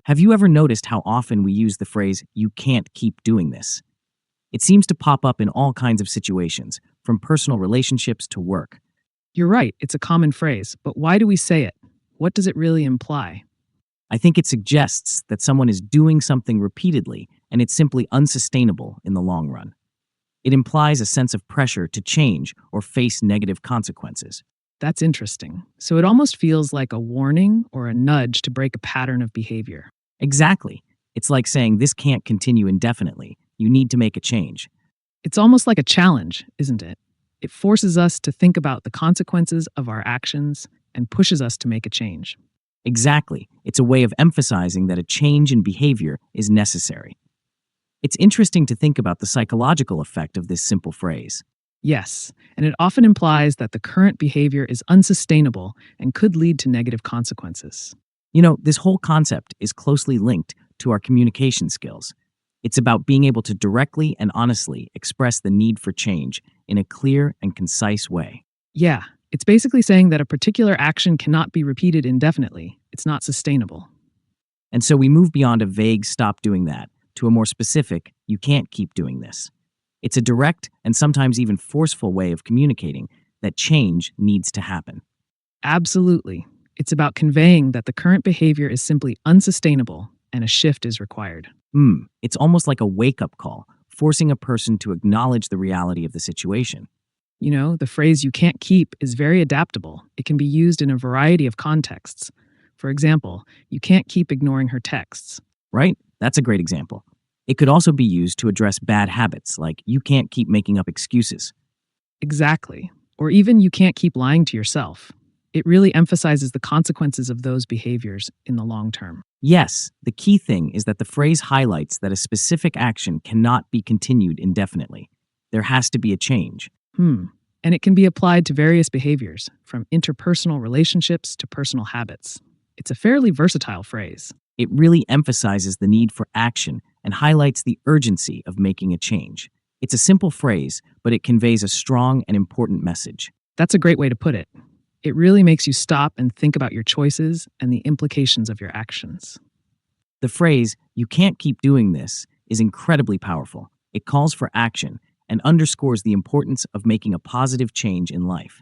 Have you ever noticed how often we use the phrase, you can't keep doing this? It seems to pop up in all kinds of situations, from personal relationships to work. You're right, it's a common phrase, but why do we say it? What does it really imply? I think it suggests that someone is doing something repeatedly and it's simply unsustainable in the long run. It implies a sense of pressure to change or face negative consequences. That's interesting. So it almost feels like a warning or a nudge to break a pattern of behavior. Exactly. It's like saying this can't continue indefinitely. You need to make a change. It's almost like a challenge, isn't it? It forces us to think about the consequences of our actions and pushes us to make a change. Exactly. It's a way of emphasizing that a change in behavior is necessary. It's interesting to think about the psychological effect of this simple phrase. Yes, and it often implies that the current behavior is unsustainable and could lead to negative consequences. This whole concept is closely linked to our communication skills. It's about being able to directly and honestly express the need for change in a clear and concise way. Yeah, it's basically saying that a particular action cannot be repeated indefinitely. It's not sustainable. And so we move beyond a vague stop doing that to a more specific, you can't keep doing this. It's a direct and sometimes even forceful way of communicating that change needs to happen. Absolutely. It's about conveying that the current behavior is simply unsustainable and a shift is required. It's almost like a wake-up call, forcing a person to acknowledge the reality of the situation. The phrase you can't keep is very adaptable. It can be used in a variety of contexts. For example, you can't keep ignoring her texts. Right? That's a great example. It could also be used to address bad habits, like you can't keep making up excuses. Exactly. Or even you can't keep lying to yourself. It really emphasizes the consequences of those behaviors in the long term. Yes, the key thing is that the phrase highlights that a specific action cannot be continued indefinitely. There has to be a change. And it can be applied to various behaviors, from interpersonal relationships to personal habits. It's a fairly versatile phrase. It really emphasizes the need for action and highlights the urgency of making a change. It's a simple phrase, but it conveys a strong and important message. That's a great way to put it. It really makes you stop and think about your choices and the implications of your actions. The phrase, you can't keep doing this, is incredibly powerful. It calls for action and underscores the importance of making a positive change in life.